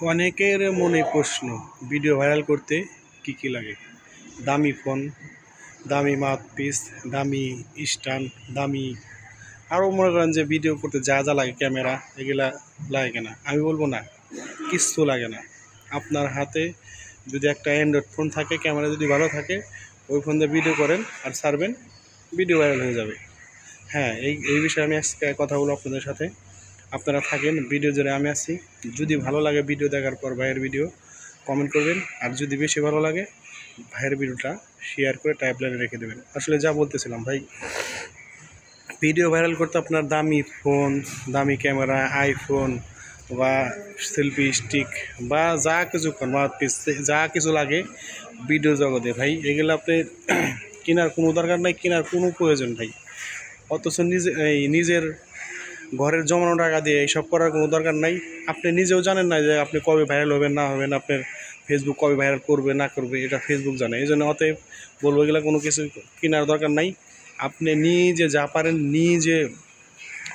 অনেকের মনে প্রশ্ন, ভিডিও ভাইরাল করতে কি কি লাগে? দামি ফোন, দামি মাউথপিস, দামি স্ট্যান্ড, দামি আরও মনে করেন যে ভিডিও করতে যা যা লাগে, ক্যামেরা, এগুলা লাগে কেনা? আমি বলবো না, কিচ্ছু লাগে না। আপনার হাতে যদি একটা অ্যান্ড্রয়েড ফোন থাকে, ক্যামেরা যদি ভালো থাকে, ওই ফোন দিয়ে ভিডিও করেন আর ছাড়বেন, ভিডিও ভাইরাল হয়ে যাবে। হ্যাঁ, এই বিষয়ে আমি আজকে কথা বলবো আপনাদের সাথে। আপনারা থাকেন, ভিডিও জুড়ে আমি আছি। যদি ভালো লাগে ভিডিও দেখার পর ভাইয়ের ভিডিও কমেন্ট করবেন, আর যদি বেশি ভালো লাগে ভাইয়ের ভিডিওটা শেয়ার করে টাইপলাইনে রেখে দেবেন। আসলে যা বলতেছিলাম ভাই, ভিডিও ভাইরাল করতে আপনার দামি ফোন, দামি ক্যামেরা, আইফোন বা সেলফি স্টিক বা যা কিছু মাউথপিস, যা কিছু লাগে ভিডিও জগতে ভাই, এগুলো আপনি কেনার কোনো দরকার নাই, কেনার কোনো প্রয়োজন ভাই। অথচ নিজের ঘরের জমানো টাকা দিয়ে এইসব করার কোনো দরকার নাই। আপনি নিজেও জানেন না যে আপনি কবে ভাইরাল হবেন না হবেন, আপনার ফেসবুক কবে ভাইরাল করবে না করবে, এটা ফেসবুক জানে। এই জন্য অতএব বলবো এগুলো কোনো কিছু কেনার দরকার নাই। আপনি নিজে যা পারেন, নিজে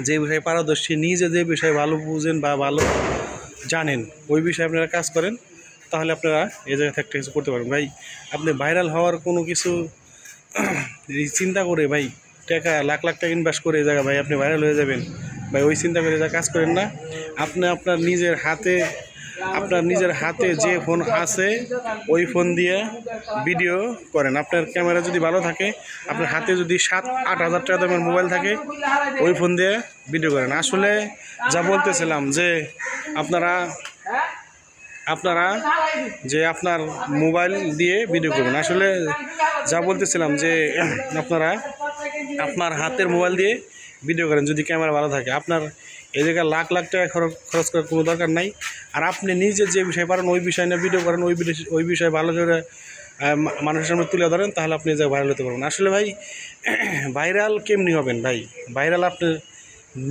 যে বিষয়ে পারদর্শী, নিজে যে বিষয়ে ভালো বুঝেন বা ভালো জানেন, ওই বিষয়ে আপনারা কাজ করেন, তাহলে আপনারা এই জায়গা থেকে কিছু করতে পারেন ভাই। আপনি ভাইরাল হওয়ার কোনো কিছু চিন্তা করে ভাই, টাকা লাখ লাখ টাকা ইনভেস্ট করে এই জায়গায় ভাই আপনি ভাইরাল হয়ে যাবেন ভাই, ওই চিন্তা করে যা কাজ করেন না। আপনি আপনার নিজের হাতে যে ফোন আছে ওই ফোন দিয়ে ভিডিও করেন। আপনার ক্যামেরা যদি ভালো থাকে, আপনার হাতে যদি 7-8 হাজার টাকা দামের মোবাইল থাকে, ওই ফোন দিয়ে ভিডিও করেন। আসলে যা বলতেছিলাম যে আপনারা যে আপনার মোবাইল দিয়ে ভিডিও করবেন, আসলে যা বলতেছিলাম যে আপনারা আপনার হাতের মোবাইল দিয়ে ভিডিও করেন যদি ক্যামেরা ভালো থাকে। আপনার এই জায়গায় লাখ লাখ টাকা খরচ করার কোনো দরকার নাই। আর আপনি নিজে যে বিষয় পারেন ওই বিষয় নিয়ে ভিডিও করেন, ওই বিষয়ে ভালো করে মানুষের সামনে তুলে ধরেন, তাহলে আপনি যে ভাইরাল হতে পারবেন। আসলে ভাই ভাইরাল কেমনি হবেন ভাই? ভাইরাল আপনার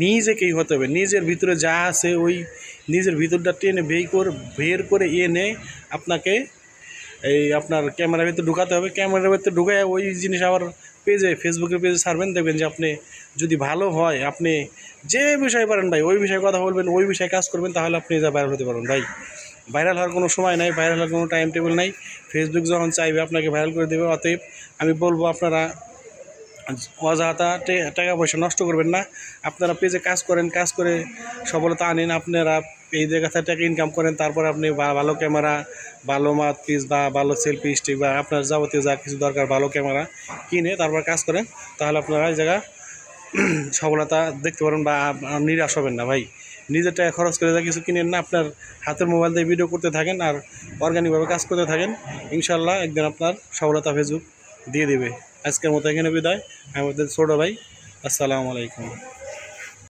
নিজেকেই হতে হবে। নিজের ভিতরে যা আছে ওই নিজের ভিতরটা টেনে বের করে এনে আপনাকে আপনার ক্যামেরার ভিতরে ঢুকাতে হবে। ক্যামেরার ভিতরে ঢুকায় ওই জিনিস আবার ফেসবুকের পেজে ছাড়বেন, দেখবেন যে আপনি যদি ভালো হয়, আপনি যে বিষয়ে পারেন ভাই ওই বিষয়ে কথা বলবেন, ওই বিষয়ে কাজ করবেন, তাহলে আপনি যা ভাইরাল হতে পারবেন ভাই। ভাইরাল হওয়ার কোনো সময় নাই, ভাইরাল হওয়ার কোনো টাইম টেবিল নাই। ফেসবুক যখন চাইবে আপনাকে ভাইরাল করে দেবে। অতএব আমি বলবো আপনারা অযথা টাকা পয়সা নষ্ট করবেন না। আপনারা পেজে কাজ করেন, কাজ করে সফলতা আনেন, আপনারা এই জায়গা থেকে টাকা ইনকাম করেন, তারপর আপনি ভালো ক্যামেরা, ভালো মাউথপিস বা ভালো সেলফি স্টিক বা আপনার যাবতীয় যা কিছু দরকার ভালো ক্যামেরা কিনে তারপর কাজ করেন, তাহলে আপনারা এই জায়গা সফলতা দেখতে পারেন বা নিরাশ হবেন না ভাই। নিজের টাকা খরচ করে যা কিছু কিনেন না, আপনার হাতের মোবাইল দিয়ে ভিডিও করতে থাকেন আর অর্গানিকভাবে কাজ করতে থাকেন, ইনশাল্লাহ একদিন আপনার সফলতা ফেসবুক দিয়ে দেবে। আজকের মতো এখানে বিদায়। আমাদের ছোটো ভাই, আসসালামু আলাইকুম।